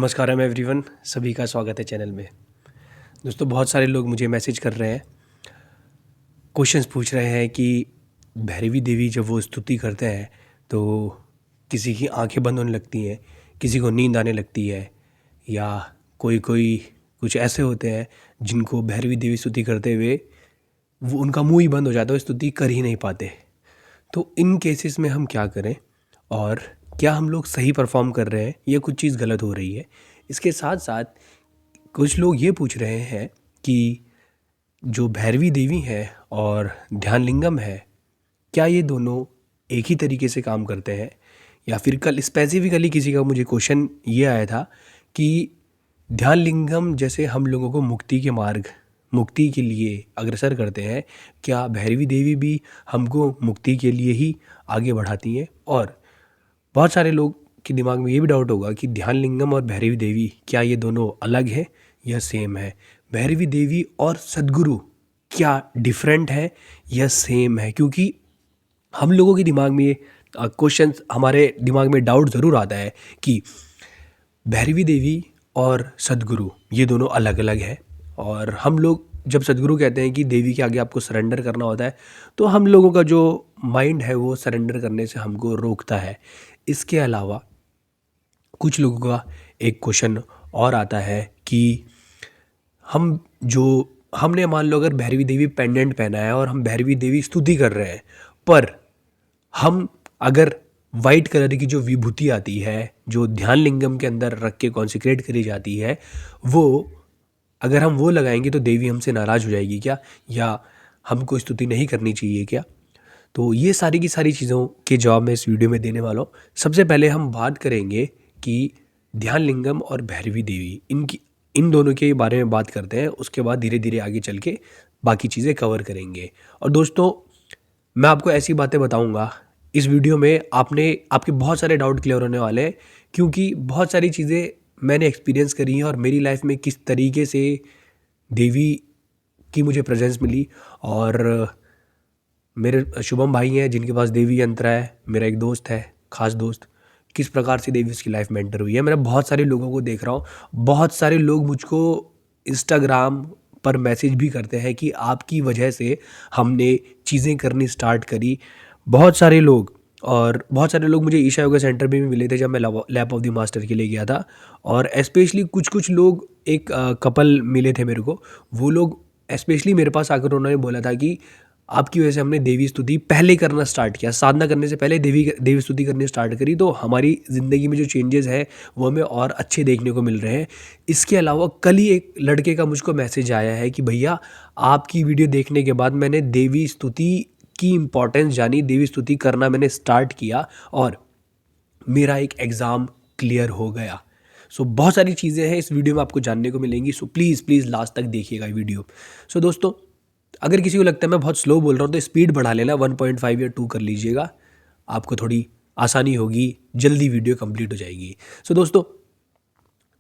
नमस्कारम everyone, सभी का स्वागत है चैनल में। दोस्तों, बहुत सारे लोग मुझे मैसेज कर रहे हैं, क्वेश्चंस पूछ रहे हैं कि भैरवी देवी जब वो स्तुति करते हैं तो किसी की आंखें बंद होने लगती हैं, किसी को नींद आने लगती है, या कोई कोई कुछ ऐसे होते हैं जिनको भैरवी देवी स्तुति करते हुए वो उनका मुंह ही बंद हो जाता है, वो स्तुति कर ही नहीं पाते। तो इन केसेस में हम क्या करें और क्या हम लोग सही परफॉर्म कर रहे हैं या कुछ चीज़ गलत हो रही है। इसके साथ साथ कुछ लोग ये पूछ रहे हैं कि जो भैरवी देवी है और ध्यानलिंगम है, क्या ये दोनों एक ही तरीके से काम करते हैं, या फिर कल स्पेसिफिकली किसी का मुझे क्वेश्चन ये आया था कि ध्यानलिंगम जैसे हम लोगों को मुक्ति के लिए अग्रसर करते हैं, क्या भैरवी देवी भी हमको मुक्ति के लिए ही आगे बढ़ाती हैं। और बहुत सारे लोग के दिमाग में ये भी डाउट होगा कि ध्यानलिंगम और भैरवी देवी क्या ये दोनों अलग है या सेम है, भैरवी देवी और सद्गुरु क्या डिफरेंट है या सेम है। क्योंकि हम लोगों के दिमाग में ये क्वेश्चन, हमारे दिमाग में डाउट ज़रूर आता है कि भैरवी देवी और सद्गुरु ये दोनों अलग अलग है। और हम लोग जब सद्गुरु कहते हैं कि देवी के आगे आपको सरेंडर करना होता है, तो हम लोगों का जो माइंड है वो सरेंडर करने से हमको रोकता है। इसके अलावा कुछ लोगों का एक क्वेश्चन और आता है कि हमने मान लो अगर भैरवी देवी पेंडेंट पहना है और हम भैरवी देवी स्तुति कर रहे हैं, पर हम अगर वाइट कलर की जो विभूति आती है जो ध्यान लिंगम के अंदर रख के कॉन्सिक्रेट करी जाती है, वो अगर हम वो लगाएंगे तो देवी हमसे नाराज़ हो जाएगी क्या, या हमको स्तुति नहीं करनी चाहिए क्या। तो ये सारी की सारी चीज़ों के जवाब मैं इस वीडियो में देने वाला हूँ। सबसे पहले हम बात करेंगे कि ध्यान लिंगम और भैरवी देवी इन दोनों के बारे में बात करते हैं, उसके बाद धीरे धीरे आगे चल के बाकी चीज़ें कवर करेंगे। और दोस्तों, मैं आपको ऐसी बातें बताऊंगा इस वीडियो में, आपके बहुत सारे डाउट क्लियर होने वाले हैं, क्योंकि बहुत सारी चीज़ें मैंने एक्सपीरियंस करी हैं और मेरी लाइफ में किस तरीके से देवी की मुझे प्रेजेंस मिली। और मेरे शुभम भाई हैं जिनके पास देवी यंत्र है, मेरा एक दोस्त है, खास दोस्त, किस प्रकार से देवी उसकी लाइफ में एंटर हुई है। मैं बहुत सारे लोगों को देख रहा हूँ, बहुत सारे लोग मुझको इंस्टाग्राम पर मैसेज भी करते हैं कि आपकी वजह से हमने चीज़ें करनी स्टार्ट करी। बहुत सारे लोग मुझे ईशा योगा सेंटर में भी मिले थे जब मैं लैप ऑफ द मास्टर के लिए गया था। और स्पेशली कुछ लोग, एक कपल मिले थे मेरे को, वो लोग स्पेशली मेरे पास आकर उन्होंने बोला था कि आपकी वजह से हमने देवी स्तुति पहले करना स्टार्ट किया, साधना करने से पहले देवी स्तुति करनी स्टार्ट करी, तो हमारी ज़िंदगी में जो चेंजेस है वो हमें और अच्छे देखने को मिल रहे हैं। इसके अलावा कल ही एक लड़के का मुझको मैसेज आया है कि भैया, आपकी वीडियो देखने के बाद मैंने देवी स्तुति की इम्पोर्टेंस जानी, देवी स्तुति करना मैंने स्टार्ट किया और मेरा एक एग्ज़ाम क्लियर हो गया। सो बहुत सारी चीज़ें हैं इस वीडियो में आपको जानने को मिलेंगी। सो प्लीज़ लास्ट तक देखिएगा वीडियो। सो दोस्तों, अगर किसी को लगता है मैं बहुत स्लो बोल रहा हूँ तो स्पीड बढ़ा लेना, 1.5 या 2 कर लीजिएगा, आपको थोड़ी आसानी होगी, जल्दी वीडियो कंप्लीट हो जाएगी। सो दोस्तों,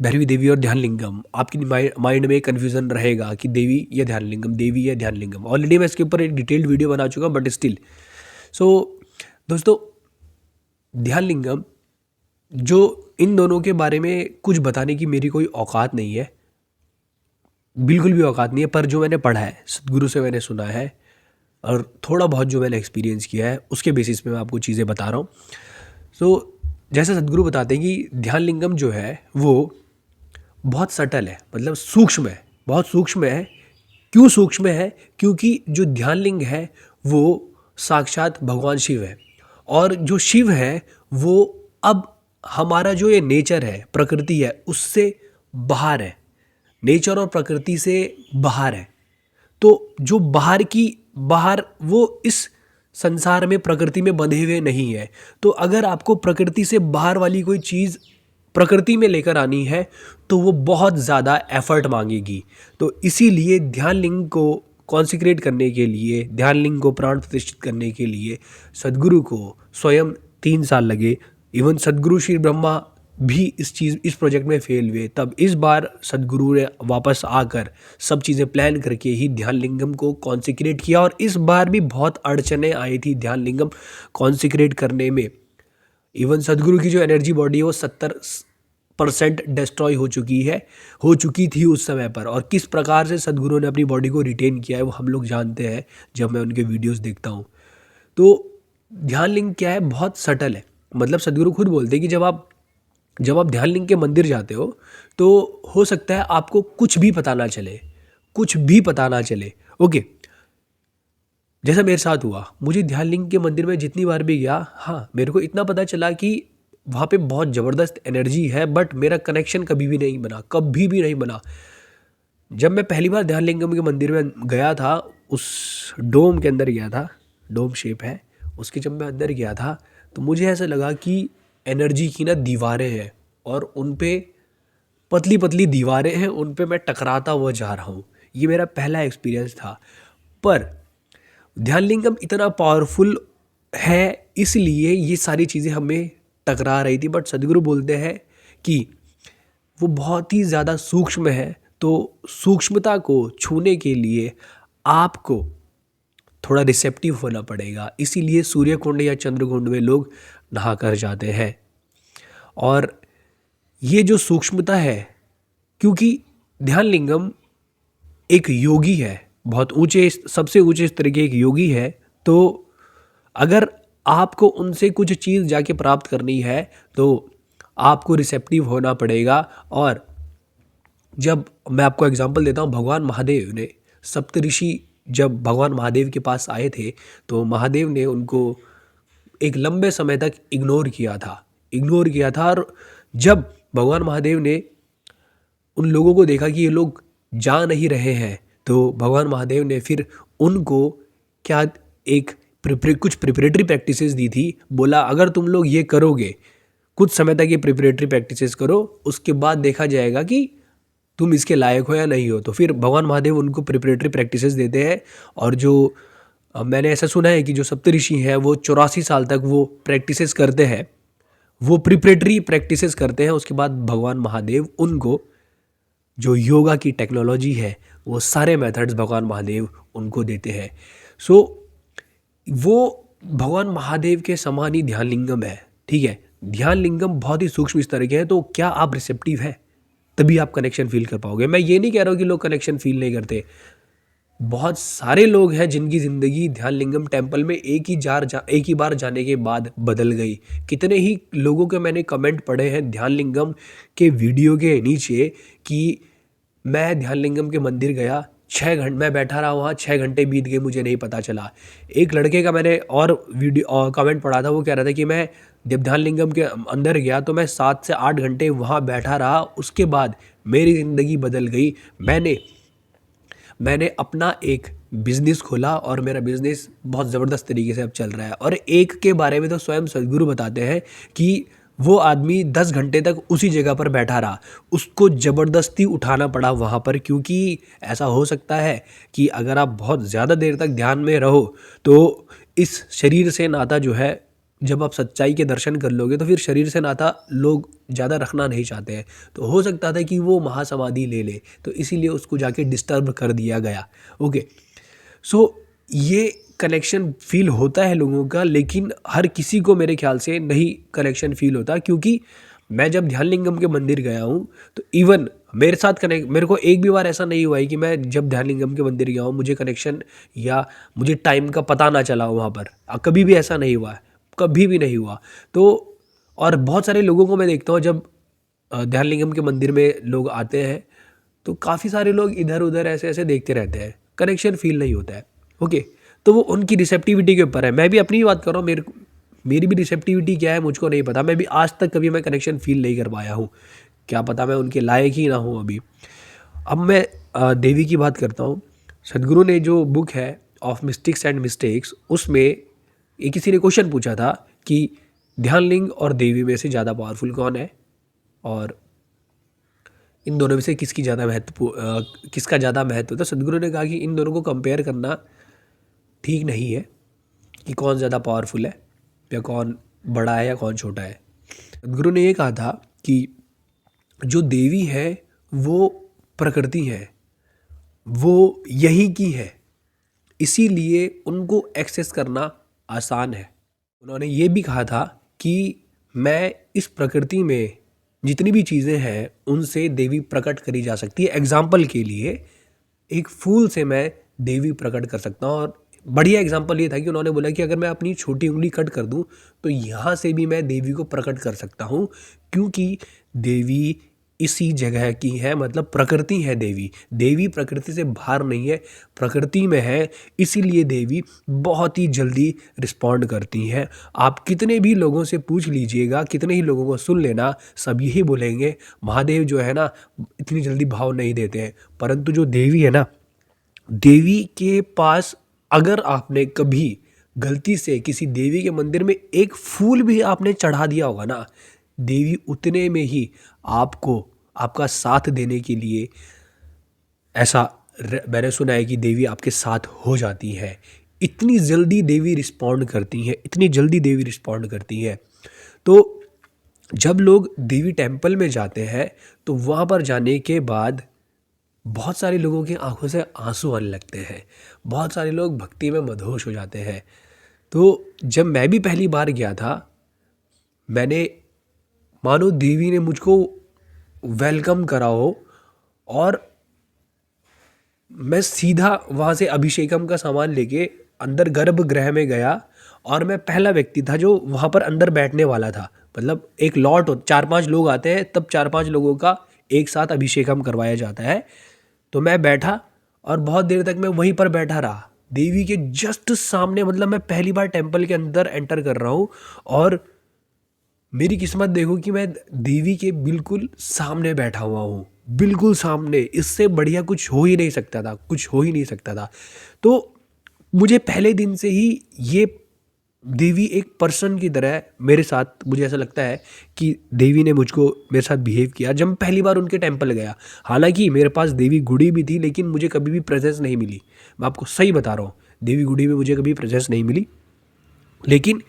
भैरवी देवी और ध्यान लिंगम, आपकी माइंड में कन्फ्यूज़न रहेगा कि देवी या ध्यान लिंगम। ऑलरेडी मैं इसके ऊपर एक डिटेल्ड वीडियो बना चुका हूँ, बट स्टिल। सो दोस्तों, ध्यान लिंगम, जो इन दोनों के बारे में कुछ बताने की मेरी कोई औकात नहीं है, बिल्कुल भी औकात नहीं है, पर जो मैंने पढ़ा है, सदगुरु से मैंने सुना है और थोड़ा बहुत जो मैंने एक्सपीरियंस किया है उसके बेसिस पे मैं आपको चीज़ें बता रहा हूँ। सो जैसे सदगुरु बताते हैं कि ध्यान लिंगम जो है वो बहुत सटल है, मतलब सूक्ष्म है, बहुत सूक्ष्म है। क्यों सूक्ष्म है? क्योंकि जो ध्यान लिंग है वो साक्षात भगवान शिव है, और जो शिव है वो अब हमारा जो ये नेचर है, प्रकृति है, उससे बाहर है, नेचर और प्रकृति से बाहर है। तो जो बाहर वो इस संसार में प्रकृति में बंधे हुए नहीं है। तो अगर आपको प्रकृति से बाहर वाली कोई चीज़ प्रकृति में लेकर आनी है तो वो बहुत ज़्यादा एफर्ट मांगेगी। तो इसीलिए ध्यान लिंग को कॉन्सिक्रेट करने के लिए, ध्यान लिंग को प्राण प्रतिष्ठित करने के लिए सदगुरु को स्वयं 3 साल लगे। इवन सदगुरु श्री ब्रह्मा भी इस प्रोजेक्ट में फेल हुए। तब इस बार सदगुरु ने वापस आकर सब चीज़ें प्लान करके ही ध्यान लिंगम को कॉन्सिक्रेट किया। और इस बार भी बहुत अड़चनें आई थी ध्यान लिंगम कॉन्सिक्रेट करने में। इवन सदगुरु की जो एनर्जी बॉडी है वो 70 10% डिस्ट्रॉय हो चुकी थी उस समय पर, और किस प्रकार से सदगुरु ने अपनी बॉडी को रिटेन किया है वो हम लोग जानते हैं जब मैं उनके वीडियोस देखता हूँ। तो ध्यान लिंग क्या है, बहुत सटल है। मतलब सदगुरु खुद बोलते हैं कि जब आप ध्यान लिंग के मंदिर जाते हो तो हो सकता है आपको कुछ भी पता ना चले, कुछ भी पता ना चले। ओके, जैसा मेरे साथ हुआ, मुझे ध्यान लिंग के मंदिर में जितनी बार भी गया, हाँ मेरे को इतना पता चला कि वहाँ पे बहुत ज़बरदस्त एनर्जी है, बट मेरा कनेक्शन कभी भी नहीं बना, कभी भी नहीं बना। जब मैं पहली बार ध्यान लिंगम के मंदिर में गया था, उस डोम के अंदर गया था, डोम शेप है उसके, जब मैं अंदर गया था तो मुझे ऐसा लगा कि एनर्जी की ना दीवारें हैं और उन पे पतली पतली दीवारें हैं, उन पे मैं टकराता हुआ जा रहा हूँ। ये मेरा पहला एक्सपीरियंस था। पर ध्यान लिंगम इतना पावरफुल है इसलिए ये सारी चीज़ें हमें टकरा रही थी, बट सदगुरु बोलते हैं कि वो बहुत ही ज़्यादा सूक्ष्म है। तो सूक्ष्मता को छूने के लिए आपको थोड़ा रिसेप्टिव होना पड़ेगा, इसीलिए सूर्य कुंड या चंद्र कुंड में लोग नहा कर जाते हैं। और ये जो सूक्ष्मता है, क्योंकि ध्यान लिंगम एक योगी है, बहुत ऊंचे, सबसे ऊंचे स्तर के एक योगी है। तो अगर आपको उनसे कुछ चीज़ जाके प्राप्त करनी है तो आपको रिसेप्टिव होना पड़ेगा। और जब मैं आपको एग्जांपल देता हूँ, भगवान महादेव ने, सप्तऋषि जब भगवान महादेव के पास आए थे तो महादेव ने उनको एक लंबे समय तक इग्नोर किया था। और जब भगवान महादेव ने उन लोगों को देखा कि ये लोग जा नहीं रहे हैं, तो भगवान महादेव ने फिर उनको क्या, एक कुछ प्रिपरेटरी प्रैक्टिसेस दी थी। बोला अगर तुम लोग ये करोगे, कुछ समय तक ये प्रिपरेटरी प्रैक्टिसेस करो, उसके बाद देखा जाएगा कि तुम इसके लायक हो या नहीं हो। तो फिर भगवान महादेव उनको प्रिपरेटरी प्रैक्टिसेस देते हैं। और जो मैंने ऐसा सुना है कि जो सप्तऋषि हैं वो 84 साल तक वो प्रैक्टिसेस करते हैं, वो प्रिपरेटरी प्रैक्टिसेस करते हैं। उसके बाद भगवान महादेव उनको जो योगा की टेक्नोलॉजी है वो सारे मेथड्स भगवान महादेव उनको देते हैं। सो वो भगवान महादेव के समान ही ध्यान लिंगम है। ठीक है, ध्यान लिंगम बहुत ही सूक्ष्म इस तरह के हैं। तो क्या आप रिसेप्टिव हैं, तभी आप कनेक्शन फील कर पाओगे। मैं ये नहीं कह रहा हूँ कि लोग कनेक्शन फील नहीं करते। बहुत सारे लोग हैं जिनकी ज़िंदगी ध्यान लिंगम टेम्पल में एक ही बार जाने के बाद बदल गई। कितने ही लोगों के मैंने कमेंट पढ़े हैं ध्यान लिंगम के वीडियो के नीचे कि मैं ध्यान लिंगम के मंदिर गया, 6 घंटे मैं बैठा रहा वहाँ, 6 घंटे बीत गए, मुझे नहीं पता चला। एक लड़के का मैंने और वीडियो और कमेंट पढ़ा था, वो कह रहा था कि मैं जब ध्यान लिंगम के अंदर गया तो मैं 7 से 8 घंटे वहाँ बैठा रहा, उसके बाद मेरी ज़िंदगी बदल गई। मैंने अपना एक बिज़नेस खोला और मेरा बिज़नेस बहुत ज़बरदस्त तरीके से अब चल रहा है। और एक के बारे में तो स्वयं सदगुरु बताते हैं कि वो आदमी 10 घंटे तक उसी जगह पर बैठा रहा, उसको ज़बरदस्ती उठाना पड़ा वहाँ पर। क्योंकि ऐसा हो सकता है कि अगर आप बहुत ज़्यादा देर तक ध्यान में रहो तो इस शरीर से नाता जो है, जब आप सच्चाई के दर्शन कर लोगे तो फिर शरीर से नाता लोग ज़्यादा रखना नहीं चाहते हैं। तो हो सकता था कि वो महासमाधि ले ले, तो इसीलिए उसको जाके डिस्टर्ब कर दिया गया। ओके, सो ये कनेक्शन फील होता है लोगों का, लेकिन हर किसी को मेरे ख्याल से नहीं कनेक्शन फील होता। क्योंकि मैं जब ध्यान लिंगम के मंदिर गया हूँ तो इवन मेरे को एक भी बार ऐसा नहीं हुआ है कि मैं जब ध्यान लिंगम के मंदिर गया हूँ मुझे कनेक्शन या मुझे टाइम का पता ना चला हो वहाँ पर। कभी भी ऐसा नहीं हुआ है, कभी भी नहीं हुआ। तो और बहुत सारे लोगों को मैं देखता हूँ जब ध्यान लिंगम के मंदिर में लोग आते हैं तो काफ़ी सारे लोग इधर उधर ऐसे ऐसे देखते रहते हैं, कनेक्शन फील नहीं होता है। ओके, तो वो उनकी रिसेप्टिविटी के ऊपर है। मैं भी अपनी बात कर रहा हूँ, मेरी भी रिसेप्टिविटी क्या है मुझको नहीं पता। मैं भी आज तक कभी मैं कनेक्शन फील नहीं कर पाया हूँ, क्या पता मैं उनके लायक ही ना हूँ अभी। अब मैं देवी की बात करता हूँ। सदगुरु ने जो बुक है ऑफ मिस्टिक्स एंड मिस्टेक्स, उसमें ये किसी ने क्वेश्चन पूछा था कि ध्यान लिंग और देवी में से ज़्यादा पावरफुल कौन है, और इन दोनों में से किसका ज़्यादा महत्व। तो सदगुरु ने कहा कि इन दोनों को कंपेयर करना ठीक नहीं है कि कौन ज़्यादा पावरफुल है या कौन बड़ा है या कौन छोटा है। सदगुरु ने ये कहा था कि जो देवी है वो प्रकृति है, वो यहीं की है, इसीलिए उनको एक्सेस करना आसान है। उन्होंने ये भी कहा था कि मैं इस प्रकृति में जितनी भी चीज़ें हैं उनसे देवी प्रकट करी जा सकती है। एग्जाम्पल के लिए एक फूल से मैं देवी प्रकट कर सकता हूँ। और बढ़िया एग्जाम्पल ये था कि उन्होंने बोला कि अगर मैं अपनी छोटी उंगली कट कर दूं तो यहाँ से भी मैं देवी को प्रकट कर सकता हूँ, क्योंकि देवी इसी जगह की है, मतलब प्रकृति है देवी। देवी प्रकृति से बाहर नहीं है, प्रकृति में है, इसीलिए देवी बहुत ही जल्दी रिस्पॉन्ड करती हैं। आप कितने भी लोगों से पूछ लीजिएगा, कितने ही लोगों को सुन लेना, सब यही बोलेंगे महादेव जो है ना इतनी जल्दी भाव नहीं देते हैं। परंतु जो देवी है ना, देवी के पास अगर आपने कभी गलती से किसी देवी के मंदिर में एक फूल भी आपने चढ़ा दिया होगा ना, देवी उतने में ही आपको आपका साथ देने के लिए ऐसा मैंने सुना है कि देवी आपके साथ हो जाती है। इतनी जल्दी देवी रिस्पॉन्ड करती है, इतनी जल्दी देवी रिस्पॉन्ड करती है। तो जब लोग देवी टेम्पल में जाते हैं तो वहाँ पर जाने के बाद बहुत सारे लोगों की आंखों से आंसू आने लगते हैं, बहुत सारे लोग भक्ति में मदहोश हो जाते हैं। तो जब मैं भी पहली बार गया था, मैंने मानो देवी ने मुझको वेलकम करा हो, और मैं सीधा वहाँ से अभिषेकम का सामान लेके अंदर गर्भगृह में गया, और मैं पहला व्यक्ति था जो वहाँ पर अंदर बैठने वाला था। मतलब एक लॉट हो, 4-5 लोग आते हैं, तब 4-5 लोगों का एक साथ अभिषेकम करवाया जाता है। तो मैं बैठा और बहुत देर तक मैं वहीं पर बैठा रहा, देवी के जस्ट सामने। मतलब मैं पहली बार टेम्पल के अंदर एंटर कर रहा हूँ, और मेरी किस्मत देखो कि मैं देवी के बिल्कुल सामने बैठा हुआ हूँ, बिल्कुल सामने। इससे बढ़िया कुछ हो ही नहीं सकता था, कुछ हो ही नहीं सकता था। तो मुझे पहले दिन से ही ये देवी एक पर्सन की तरह मेरे साथ, मुझे ऐसा लगता है कि देवी ने मुझको मेरे साथ बिहेव किया जब मैं पहली बार उनके टेम्पल गया। हालांकि मेरे पास देवी गुड़ी भी थी, लेकिन मुझे कभी भी प्रेजेंस नहीं मिली। मैं आपको सही बता रहा हूँ, देवी गुड़ी में मुझे कभी प्रेजेंस नहीं मिली। लेकिन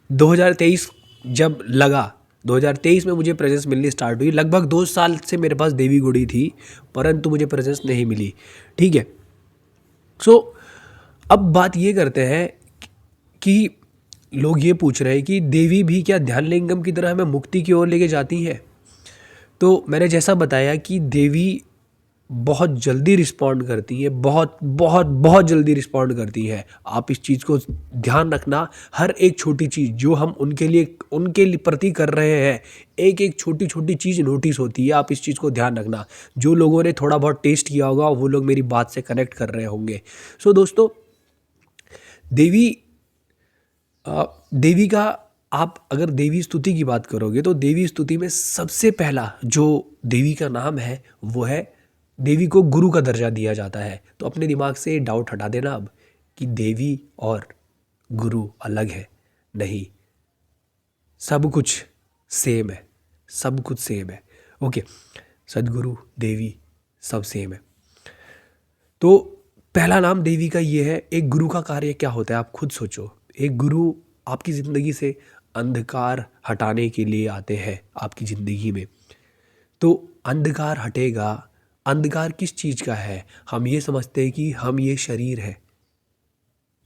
2023 जब लगा, 2023 में मुझे प्रेजेंस मिलनी स्टार्ट हुई। लगभग 2 साल से मेरे पास देवी गुड़ी थी, परंतु मुझे प्रेजेंस नहीं मिली। ठीक है। सो अब बात ये करते हैं कि लोग ये पूछ रहे हैं कि देवी भी क्या ध्यान लिंगम की तरह हमें मुक्ति की ओर लेके जाती है। तो मैंने जैसा बताया कि देवी बहुत जल्दी रिस्पॉन्ड करती है, बहुत बहुत बहुत जल्दी रिस्पॉन्ड करती है। आप इस चीज़ को ध्यान रखना, हर एक छोटी चीज़ जो हम उनके लिए प्रति कर रहे हैं, एक एक छोटी छोटी चीज़ नोटिस होती है। आप इस चीज़ को ध्यान रखना। जो लोगों ने थोड़ा बहुत टेस्ट किया होगा वो लोग मेरी बात से कनेक्ट कर रहे होंगे। सो दोस्तों, देवी देवी का, आप अगर देवी स्तुति की बात करोगे तो देवी स्तुति में सबसे पहला जो देवी का नाम है वो है, देवी को गुरु का दर्जा दिया जाता है। तो अपने दिमाग से डाउट हटा देना अब कि देवी और गुरु अलग है। नहीं, सब कुछ सेम है, सब कुछ सेम है। ओके, सदगुरु देवी सब सेम है। तो पहला नाम देवी का ये है। एक गुरु का कार्य क्या होता है आप खुद सोचो। एक गुरु आपकी ज़िंदगी से अंधकार हटाने के लिए आते हैं आपकी ज़िंदगी में। तो अंधकार हटेगा। अंधकार किस चीज़ का है? हम ये समझते हैं कि हम ये शरीर है,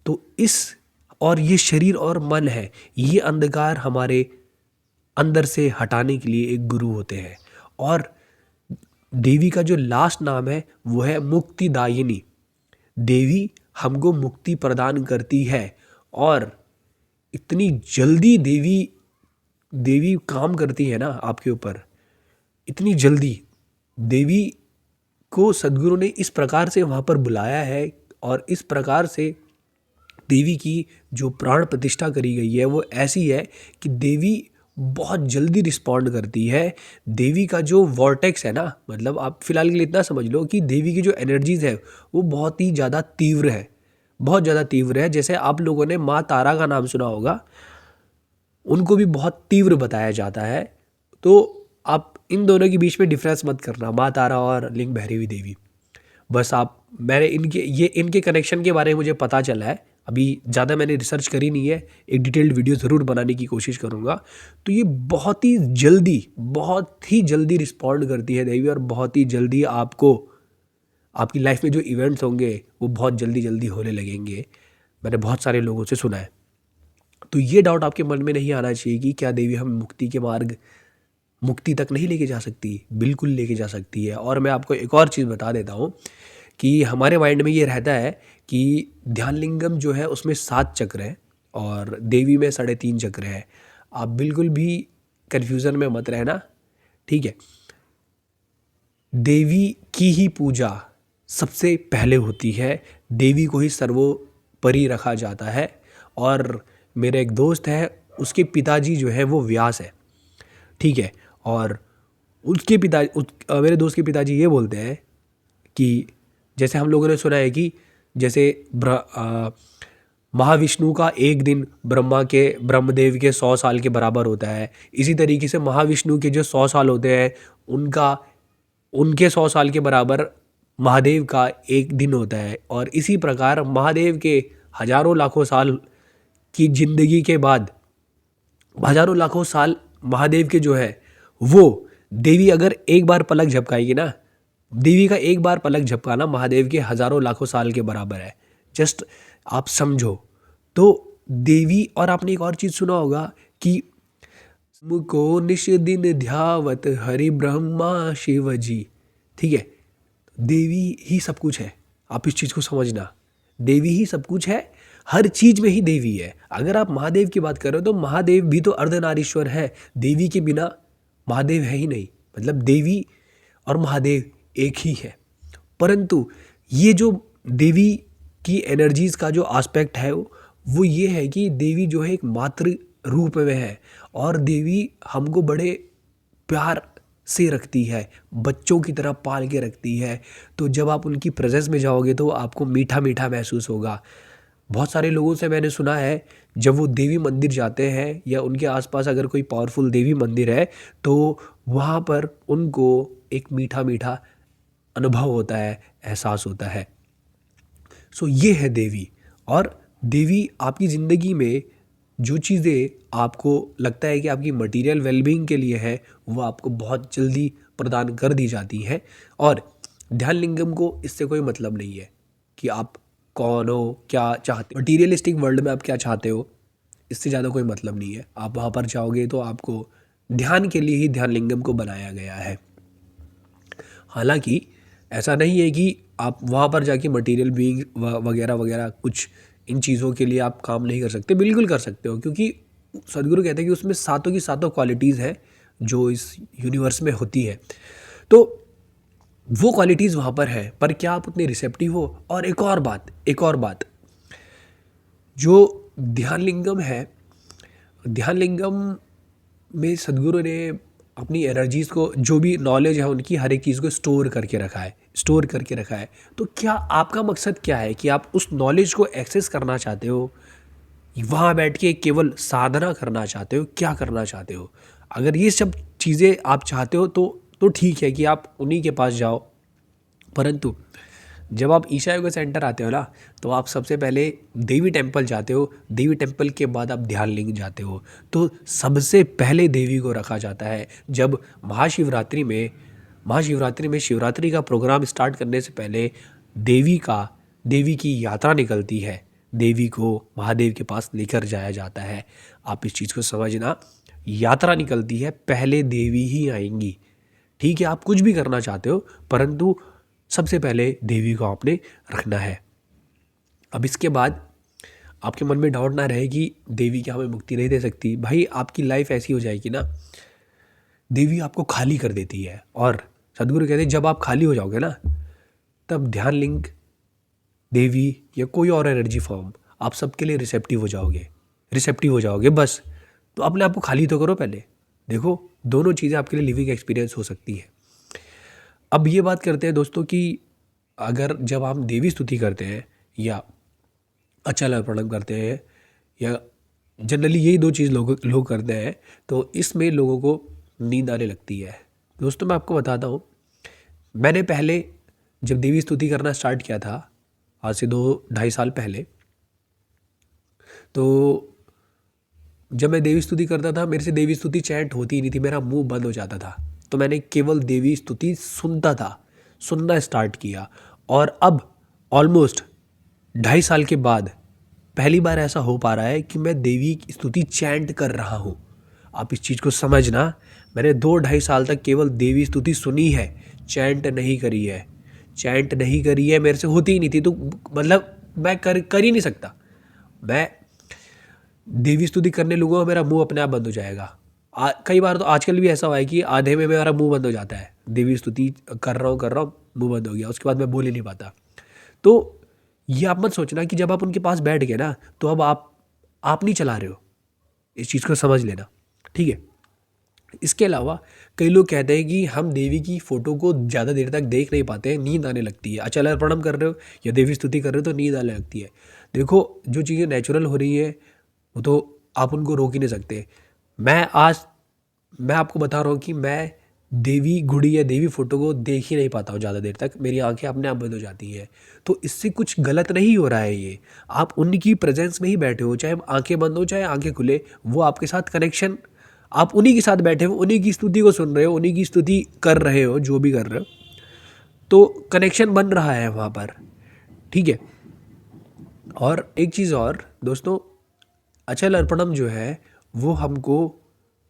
तो इस, और ये शरीर और मन है, ये अंधकार हमारे अंदर से हटाने के लिए एक गुरु होते हैं। और देवी का जो लास्ट नाम है वो है मुक्तिदायिनी। देवी हमको मुक्ति प्रदान करती है, और इतनी जल्दी देवी देवी काम करती है ना आपके ऊपर, इतनी जल्दी। देवी को सदगुरु ने इस प्रकार से वहाँ पर बुलाया है, और इस प्रकार से देवी की जो प्राण प्रतिष्ठा करी गई है वो ऐसी है कि देवी बहुत जल्दी रिस्पॉन्ड करती है। देवी का जो वॉर्टेक्स है ना, मतलब आप फिलहाल के लिए इतना समझ लो कि देवी की जो एनर्जीज है वो बहुत ही ज़्यादा तीव्र है, बहुत ज़्यादा तीव्र है। जैसे आप लोगों ने माँ तारा का नाम सुना होगा, उनको भी बहुत तीव्र बताया जाता है। तो आप इन दोनों के बीच में डिफरेंस मत करना, माँ तारा और लिंग भैरवी देवी। बस आप, मैंने इनके कनेक्शन के बारे में मुझे पता चला है, अभी ज़्यादा मैंने रिसर्च करी नहीं है। एक डिटेल्ड वीडियो ज़रूर बनाने की कोशिश करूँगा। तो ये बहुत ही जल्दी रिस्पॉन्ड करती है देवी, और बहुत ही जल्दी आपको आपकी लाइफ में जो इवेंट्स होंगे वो बहुत जल्दी जल्दी होने लगेंगे। मैंने बहुत सारे लोगों से सुना है। तो ये डाउट आपके मन में नहीं आना चाहिए कि क्या देवी हमें मुक्ति के मुक्ति तक नहीं लेके जा सकती, बिल्कुल लेके जा सकती है। और मैं आपको एक और चीज़ बता देता हूँ कि हमारे माइंड में ये रहता है कि ध्यान लिंगम जो है उसमें 7 चक्र हैं और देवी में 3.5 चक्र है। आप बिल्कुल भी कन्फ्यूज़न में मत रहना, ठीक है। देवी की ही पूजा सबसे पहले होती है, देवी को ही सर्वोपरि रखा जाता है। और मेरे एक दोस्त है, उसके पिताजी जो है वो व्यास है, ठीक है। और मेरे दोस्त के पिताजी ये बोलते हैं कि जैसे हम लोगों ने सुना है कि जैसे महाविष्णु का एक दिन ब्रह्मदेव के 100 साल के बराबर होता है, इसी तरीके से महाविष्णु के जो 100 साल होते हैं उनके 100 साल के बराबर महादेव का एक दिन होता है। और इसी प्रकार महादेव के हजारों लाखों साल की जिंदगी के बाद, हजारों लाखों साल महादेव के जो है वो देवी अगर एक बार पलक झपकाएगी ना, देवी का एक बार पलक झपकाना महादेव के हजारों लाखों साल के बराबर है। जस्ट आप समझो। तो देवी, और आपने एक और चीज़ सुना होगा कि मुको निश दिन ध्यावत हरि ब्रह्मा शिव जी, ठीक है। देवी ही सब कुछ है, आप इस चीज़ को समझना, देवी ही सब कुछ है, हर चीज में ही देवी है। अगर आप महादेव की बात कर रहे हो तो महादेव भी तो अर्धनारीश्वर है, देवी के बिना महादेव है ही नहीं। मतलब देवी और महादेव एक ही है। परंतु ये जो देवी की एनर्जीज का जो एस्पेक्ट है वो ये है कि देवी जो है एक मातृ रूप में है और देवी हमको बड़े प्यार से रखती है, बच्चों की तरह पाल के रखती है। तो जब आप उनकी प्रेजेंस में जाओगे तो आपको मीठा मीठा महसूस होगा। बहुत सारे लोगों से मैंने सुना है जब वो देवी मंदिर जाते हैं या उनके आसपास अगर कोई पावरफुल देवी मंदिर है तो वहाँ पर उनको एक मीठा मीठा अनुभव होता है, एहसास होता है। सो ये है देवी। और देवी आपकी ज़िंदगी में जो चीज़ें आपको लगता है कि आपकी मटेरियल वेलबींग के लिए है वो आपको बहुत जल्दी प्रदान कर दी जाती है। और ध्यान लिंगम को इससे कोई मतलब नहीं है कि आप कौन हो, क्या चाहते हो, मटीरियलिस्टिक वर्ल्ड में आप क्या चाहते हो, इससे ज़्यादा कोई मतलब नहीं है। आप वहाँ पर जाओगे तो आपको ध्यान के लिए ही ध्यान लिंगम को बनाया गया है। हालांकि ऐसा नहीं है कि आप वहाँ पर जाके मटेरियल बीइंग वगैरह वगैरह कुछ इन चीज़ों के लिए आप काम नहीं कर सकते, बिल्कुल कर सकते हो, क्योंकि सदगुरु कहते हैं कि उसमें सातों की सातों क्वालिटीज़ हैं जो इस यूनिवर्स में होती है। तो वो क्वालिटीज़ वहाँ पर है, पर क्या आप उतने रिसेप्टिव हो। और एक और बात, जो ध्यान लिंगम है, ध्यान लिंगम में सदगुरु ने अपनी एनर्जीज़ को, जो भी नॉलेज है उनकी, हर एक चीज़ को स्टोर करके रखा है। तो क्या आपका मकसद क्या है कि आप उस नॉलेज को एक्सेस करना चाहते हो, वहाँ बैठ के केवल साधना करना चाहते हो, क्या करना चाहते हो। अगर ये सब चीज़ें आप चाहते हो तो ठीक है कि आप उन्हीं के पास जाओ। परंतु जब आप ईशा योगा सेंटर आते हो ना तो आप सबसे पहले देवी टेम्पल जाते हो, देवी टेम्पल के बाद आप ध्यान लिंग जाते हो। तो सबसे पहले देवी को रखा जाता है। जब महाशिवरात्रि में शिवरात्रि का प्रोग्राम स्टार्ट करने से पहले देवी की यात्रा निकलती है, देवी को महादेव के पास लेकर जाया जाता है। आप इस चीज़ को समझना, यात्रा निकलती है, पहले देवी ही आएंगी। ठीक है, आप कुछ भी करना चाहते हो परंतु सबसे पहले देवी को आपने रखना है। अब इसके बाद आपके मन में डाउट ना रहे कि देवी क्या हमें मुक्ति नहीं दे सकती। भाई आपकी लाइफ ऐसी हो जाएगी ना, देवी आपको खाली कर देती है। और सदगुरु कहते हैं जब आप खाली हो जाओगे ना तब ध्यान लिंग, देवी या कोई और एनर्जी फॉर्म, आप सबके लिए रिसेप्टिव हो जाओगे बस। तो अपने आप को खाली तो करो पहले। देखो दोनों चीज़ें आपके लिए लिविंग एक्सपीरियंस हो सकती है। अब ये बात करते हैं दोस्तों कि अगर जब हम देवी स्तुति करते हैं या अचल अर्पणम करते हैं या जनरली यही दो चीज़ लोग करते हैं तो इसमें लोगों को नींद आने लगती है। दोस्तों मैं आपको बताता हूँ, मैंने पहले जब देवी स्तुति करना स्टार्ट किया था आज से 2-2.5 साल पहले, तो जब मैं देवी स्तुति करता था मेरे से देवी स्तुति चैंट होती ही नहीं थी, मेरा मुंह बंद हो जाता था। तो मैंने केवल देवी स्तुति सुनना स्टार्ट किया। और अब ऑलमोस्ट 2.5 साल के बाद पहली बार ऐसा हो पा रहा है कि मैं देवी की स्तुति चैंट कर रहा हूँ। आप इस चीज़ को समझना। मैंने 2 ढाई साल तक केवल देवी स्तुति सुनी है, चैंट नहीं करी है। चैंट नहीं करी है, मेरे से होती ही नहीं थी, तो मतलब मैं कर ही नहीं सकता। मैं देवी स्तुति करने लगूंगा, मेरा मुंह अपने आप बंद हो जाएगा। कई बार तो आजकल भी ऐसा हुआ है कि आधे में मेरा मुंह बंद हो जाता है, देवी स्तुति कर रहा हूँ, मुंह बंद हो गया, उसके बाद मैं बोल ही नहीं पाता। तो ये आप मत सोचना कि जब आप उनके पास बैठ गए ना तो अब आप नहीं चला रहे हो, इस चीज़ को समझ लेना, ठीक है। इसके अलावा कई लोग कहते हैं कि हम देवी की फ़ोटो को ज़्यादा देर तक देख नहीं पाते हैं, नींद आने लगती है। अचल अर्पणम कर रहे हो या देवी स्तुति कर रहे हो तो नींद आने लगती है। देखो, जो चीज़ें नेचुरल हो रही है वो तो आप उनको रोक ही नहीं सकते। आज मैं आपको बता रहा हूँ कि मैं देवी गुड़ी या देवी फ़ोटो को देख ही नहीं पाता हूँ ज़्यादा देर तक, मेरी आंखें अपने आप बंद हो जाती हैं। तो इससे कुछ गलत नहीं हो रहा है, ये आप उनकी प्रेजेंस में ही बैठे हो, चाहे आंखें बंद हो चाहे आंखें खुले, वो आपके साथ कनेक्शन, आप उन्हीं के साथ बैठे हो, उन्हीं की स्तुति को सुन रहे हो, उन्हीं की स्तुति कर रहे हो, जो भी कर रहे हो, तो कनेक्शन बन रहा है वहाँ पर, ठीक है। और एक चीज़ और दोस्तों, अचल अर्पणम जो है वो हमको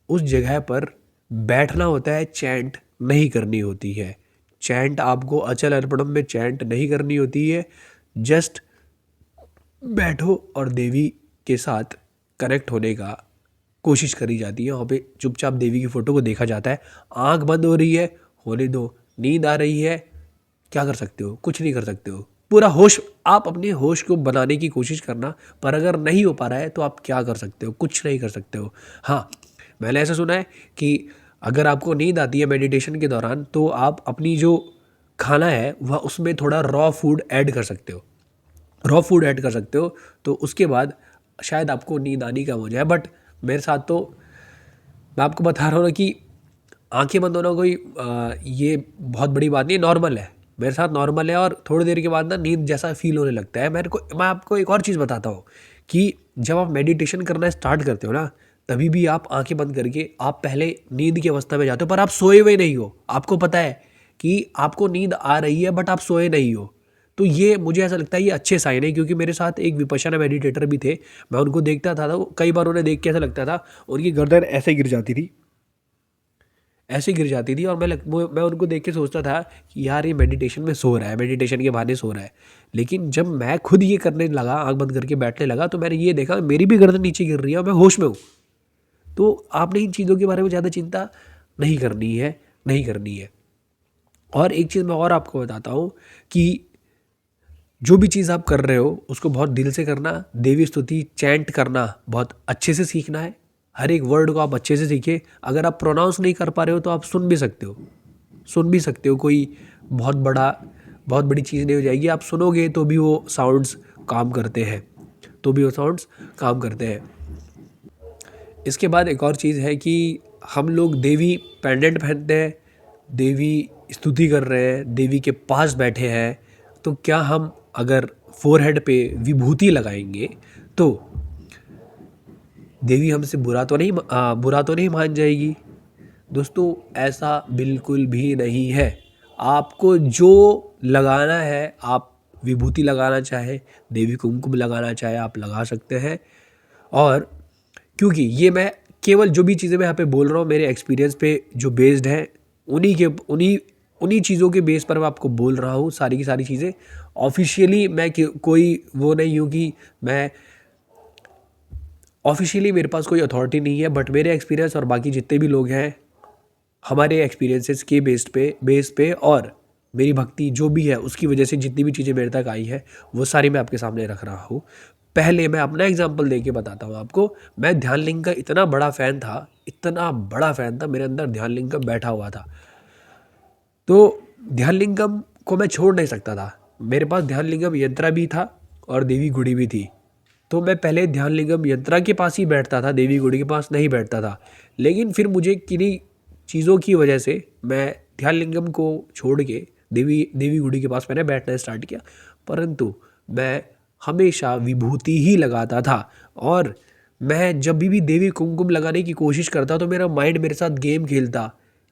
उस जगह पर बैठना होता है, चैंट नहीं करनी होती है। चैंट आपको अचल अर्पणम में चैंट नहीं करनी होती है, जस्ट बैठो और देवी के साथ कनेक्ट होने का कोशिश करी जाती है। वहाँ पे चुपचाप देवी की फ़ोटो को देखा जाता है। आंख बंद हो रही है, होने दो। नींद आ रही है, क्या कर सकते हो? कुछ नहीं कर सकते हो। पूरा होश, आप अपने होश को बनाने की कोशिश करना, पर अगर नहीं हो पा रहा है तो आप क्या कर सकते हो? कुछ नहीं कर सकते हो। हाँ, मैंने ऐसा सुना है कि अगर आपको नींद आती है मेडिटेशन के दौरान तो आप अपनी जो खाना है वह उसमें थोड़ा रॉ फूड ऐड कर सकते हो। रॉ फूड ऐड कर सकते हो, तो उसके बाद शायद आपको नींद आनी कम हो जाए। बट मेरे साथ तो, मैं आपको बता रहा हूँ ना कि आंखें बंद होना कोई ये बहुत बड़ी बात नहीं है, नॉर्मल है। मेरे साथ नॉर्मल है और थोड़ी देर के बाद ना नींद जैसा फील होने लगता है। मैं आपको एक और चीज़ बताता हूँ कि जब आप मेडिटेशन करना स्टार्ट करते हो ना, तभी भी आप आंखें बंद करके आप पहले नींद की अवस्था में जाते हो, पर आप सोए हुए नहीं हो। आपको पता है कि आपको नींद आ रही है बट आप सोए नहीं हो। तो ये मुझे ऐसा लगता है ये अच्छे साइन है, क्योंकि मेरे साथ एक विपश्यना मेडिटेटर भी थे। मैं उनको देखता था तो कई बार उन्हें देख के ऐसा लगता था उनकी गर्दन ऐसे गिर जाती थी, ऐसे गिर जाती थी, और मैं उनको देख के सोचता था कि यार ये मेडिटेशन में सो रहा है, मेडिटेशन के बहाने सो रहा है। लेकिन जब मैं खुद ये करने लगा, आंख बंद करके बैठने लगा, तो मैंने ये देखा मेरी भी गर्दन नीचे गिर रही है और मैं होश में हूँ। तो आपने इन चीज़ों के बारे में ज़्यादा चिंता नहीं करनी है, नहीं करनी है। और एक चीज़ मैं और आपको बताता हूँ कि जो भी चीज़ आप कर रहे हो उसको बहुत दिल से करना। देवी स्तुति चैंट करना बहुत अच्छे से सीखना है। हर एक वर्ड को आप अच्छे से सीखिए। अगर आप प्रोनाउंस नहीं कर पा रहे हो तो आप सुन भी सकते हो, सुन भी सकते हो। कोई बहुत बड़ी चीज़ नहीं हो जाएगी। आप सुनोगे तो भी वो साउंड्स काम करते हैं, तो भी वो साउंड्स काम करते हैं। इसके बाद एक और चीज़ है कि हम लोग देवी पेंडेंट पहनते हैं, देवी स्तुति कर रहे हैं, देवी के पास बैठे हैं, तो क्या हम अगर फोरहेड पे विभूति लगाएंगे तो देवी हमसे बुरा तो नहीं मान जाएगी? दोस्तों, ऐसा बिल्कुल भी नहीं है। आपको जो लगाना है, आप विभूति लगाना चाहे, देवी कुमकुम लगाना चाहे, आप लगा सकते हैं। और क्योंकि ये मैं केवल जो भी चीज़ें मैं यहाँ पे बोल रहा हूँ मेरे एक्सपीरियंस पे जो बेस्ड है, उन्हीं चीज़ों के बेस पर मैं आपको बोल रहा हूँ सारी की सारी चीज़ें। ऑफिशियली मैं कोई वो नहीं हूँ कि मैं ऑफिशियली, मेरे पास कोई अथॉरिटी नहीं है, बट मेरे एक्सपीरियंस और बाकी जितने भी लोग हैं, हमारे एक्सपीरियंसेस के बेस पे और मेरी भक्ति जो भी है उसकी वजह से जितनी भी चीज़ें मेरे तक आई है वो सारी मैं आपके सामने रख रहा हूँ। पहले मैं अपना एग्जांपल देके बताता हूँ आपको। मैं ध्यान लिंग का इतना बड़ा फ़ैन था, मेरे अंदर ध्यान लिंग का बैठा हुआ था। तो ध्यान लिंगम को मैं छोड़ नहीं सकता था। मेरे पास ध्यान लिंगम यंत्रा भी था और देवी गुड़ी भी थी। तो मैं पहले ध्यान लिंगम यंत्रा के पास ही बैठता था, देवी गुड़ी के पास नहीं बैठता था। लेकिन फिर मुझे किन्हीं चीज़ों की वजह से मैं ध्यान लिंगम को छोड़ के देवी गुड़ी के पास मैंने बैठना स्टार्ट किया। परंतु मैं हमेशा विभूति ही लगाता था, और मैं जब भी देवी कुमकुम लगाने की कोशिश करता तो मेरा माइंड मेरे साथ गेम खेलता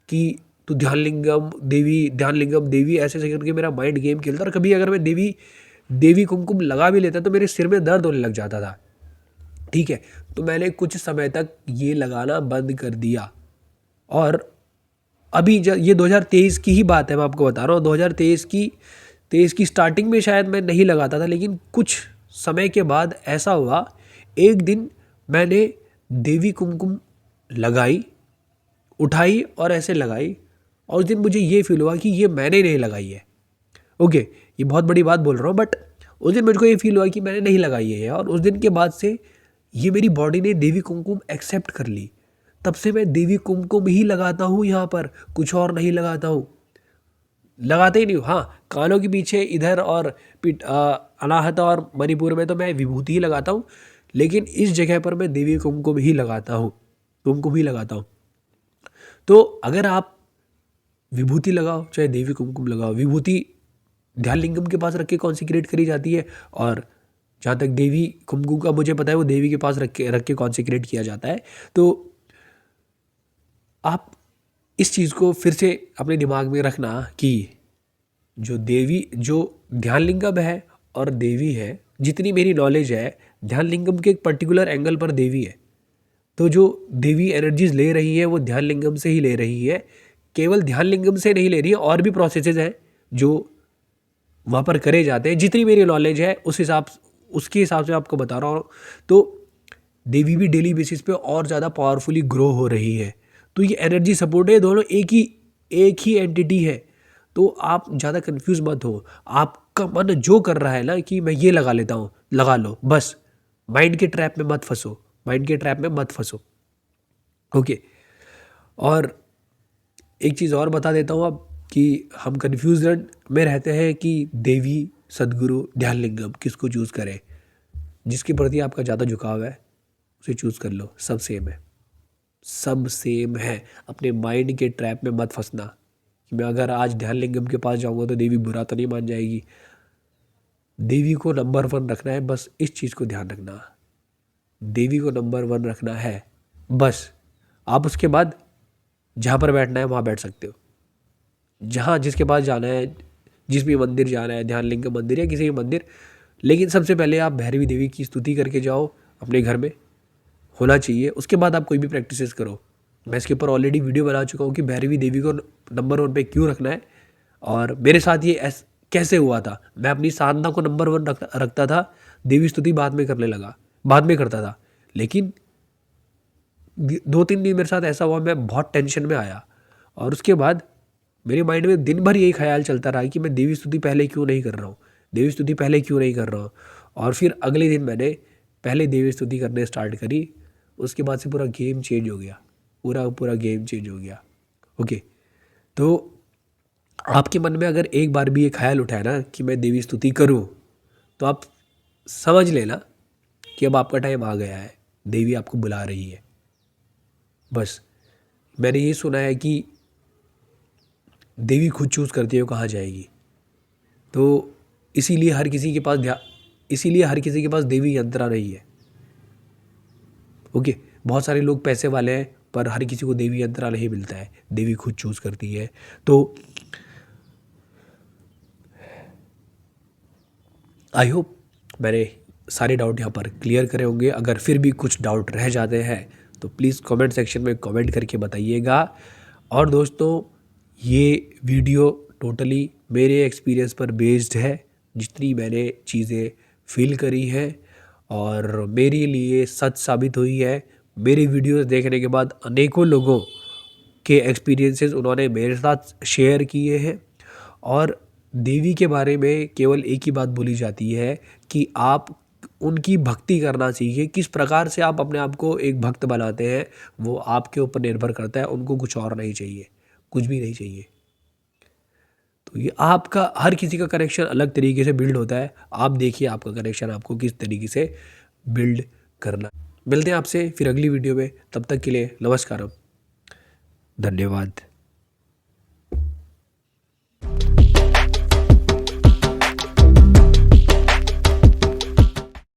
कि तू ध्यान लिंगम देवी ऐसे ऐसे करके मेरा माइंड गेम खेलता। और कभी अगर मैं देवी कुमकुम लगा भी लेता तो मेरे सिर में दर्द होने लग जाता था। ठीक है। तो मैंने कुछ समय तक ये लगाना बंद कर दिया, और अभी ये 2023 की ही बात है, मैं आपको बता रहा हूँ। 2023 की स्टार्टिंग में शायद मैं नहीं लगाता था, लेकिन कुछ समय के बाद ऐसा हुआ, एक दिन मैंने देवी कुमकुम लगाई, उठाई और ऐसे लगाई, और उस दिन मुझे ये फील हुआ कि ये मैंने नहीं लगाई है। ओके, ये बहुत बड़ी बात बोल रहा हूँ, बट उस दिन मुझको ये फील हुआ कि मैंने नहीं लगाई है, और उस दिन के बाद से ये मेरी बॉडी ने देवी कुमकुम एक्सेप्ट कर ली। तब से मैं देवी कुमकुम ही लगाता हूँ, यहाँ पर कुछ और नहीं लगाता हूँ, लगाते ही नहीं हूँ। हाँ, कानों के पीछे इधर और अनाहत और मणिपुर में तो मैं विभूति ही लगाता हूँ, लेकिन इस जगह पर मैं देवी कुमकुम ही लगाता हूँ, कुमकुम ही लगाता हूँ। तो अगर आप विभूति लगाओ चाहे देवी कुमकुम लगाओ, विभूति ध्यान लिंगम के पास रख के कॉन्सिक्रेट करी जाती है, और जहाँ तक देवी कुमकुम का मुझे पता है वो देवी के पास रख के कॉन्सिक्रेट किया जाता है। तो आप इस चीज़ को फिर से अपने दिमाग में रखना कि जो देवी, जो ध्यान लिंगम है और देवी है, जितनी मेरी नॉलेज है, ध्यान लिंगम के एक पर्टिकुलर एंगल पर देवी है। तो जो देवी एनर्जीज ले रही है वो ध्यान लिंगम से ही ले रही है, केवल ध्यान लिंगम से नहीं ले रही है, और भी प्रोसेसेस हैं जो वहाँ पर करे जाते हैं। जितनी मेरी नॉलेज है उसके हिसाब से आपको बता रहा हूँ। तो देवी भी डेली बेसिस पे और ज़्यादा पावरफुली ग्रो हो रही है। तो ये एनर्जी सपोर्ट है, दोनों एक ही एंटिटी है। तो आप ज़्यादा कंफ्यूज मत हो। आपका मन जो कर रहा है ना कि मैं ये लगा लेता हूँ, लगा लो, बस माइंड के ट्रैप में मत फंसो, माइंड के ट्रैप में मत फंसो। ओके, और एक चीज़ और बता देता हूँ अब, कि हम कन्फ्यूजन में रहते हैं कि देवी, सदगुरु, ध्यान लिंगम किसको चूज़ करें। जिसके प्रति आपका ज़्यादा झुकाव है उसे चूज़ कर लो, सब सेम है, सब सेम है। अपने माइंड के ट्रैप में मत फंसना कि मैं अगर आज ध्यान लिंगम के पास जाऊँगा तो देवी बुरा तो नहीं मान जाएगी। देवी को नंबर 1 रखना है, बस इस चीज़ को ध्यान रखना, देवी को नंबर 1 रखना है बस। आप उसके बाद जहाँ पर बैठना है वहाँ बैठ सकते हो, जहाँ जिसके पास जाना है, जिस भी मंदिर जाना है, ध्यान लिंगम मंदिर या किसी भी मंदिर, लेकिन सबसे पहले आप भैरवी देवी की स्तुति करके जाओ, अपने घर में होना चाहिए। उसके बाद आप कोई भी प्रैक्टिसेस करो। मैं इसके ऊपर ऑलरेडी वीडियो बना चुका हूँ कि भैरवी देवी को नंबर 1 पे क्यों रखना है, और मेरे साथ ये कैसे हुआ था। मैं अपनी साधना को नंबर 1 रखता था, देवी स्तुति बाद में करने लगा, बाद में करता था। लेकिन 2-3 दिन मेरे साथ ऐसा हुआ, मैं बहुत टेंशन में आया, और उसके बाद मेरे माइंड में दिन भर यही ख्याल चलता रहा कि मैं देवी स्तुति पहले क्यों नहीं कर रहा हूँ, देवी स्तुति पहले क्यों नहीं कर रहा हूँ। और फिर अगले दिन मैंने पहले देवी स्तुति करने स्टार्ट करी। उसके बाद से पूरा गेम चेंज हो गया, पूरा गेम चेंज हो गया। ओके, तो आपके मन में अगर एक बार भी ये ख्याल उठाए ना कि मैं देवी स्तुति करूँ, तो आप समझ लेना कि अब आपका टाइम आ गया है, देवी आपको बुला रही है। बस मैंने ये सुना है कि देवी खुद चूज़ करती है वो कहाँ जाएगी। तो इसीलिए हर किसी के पास देवी यंत्रणा नहीं है। ओके, बहुत सारे लोग पैसे वाले हैं पर हर किसी को देवी यंत्रणा नहीं मिलता है, देवी खुद चूज़ करती है। तो आई होप मैंने सारे डाउट यहाँ पर क्लियर करे होंगे। अगर फिर भी कुछ डाउट रह जाते हैं तो प्लीज़ कमेंट सेक्शन में कमेंट करके बताइएगा। और दोस्तों, ये वीडियो टोटली मेरे एक्सपीरियंस पर बेस्ड है, जितनी मैंने चीज़ें फील करी है और मेरे लिए सच साबित हुई है। मेरी वीडियोस देखने के बाद अनेकों लोगों के एक्सपीरियंसेस उन्होंने मेरे साथ शेयर किए हैं। और देवी के बारे में केवल एक ही बात बोली जाती है कि आप उनकी भक्ति करना सीखिए। किस प्रकार से आप अपने आप को एक भक्त बनाते हैं वो आपके ऊपर निर्भर करता है। उनको कुछ और नहीं चाहिए, कुछ भी नहीं चाहिए। तो ये आपका, हर किसी का कनेक्शन अलग तरीके से बिल्ड होता है। आप देखिए आपका कनेक्शन आपको किस तरीके से बिल्ड करना। मिलते हैं आपसे फिर अगली वीडियो में, तब तक के लिए नमस्कार, धन्यवाद।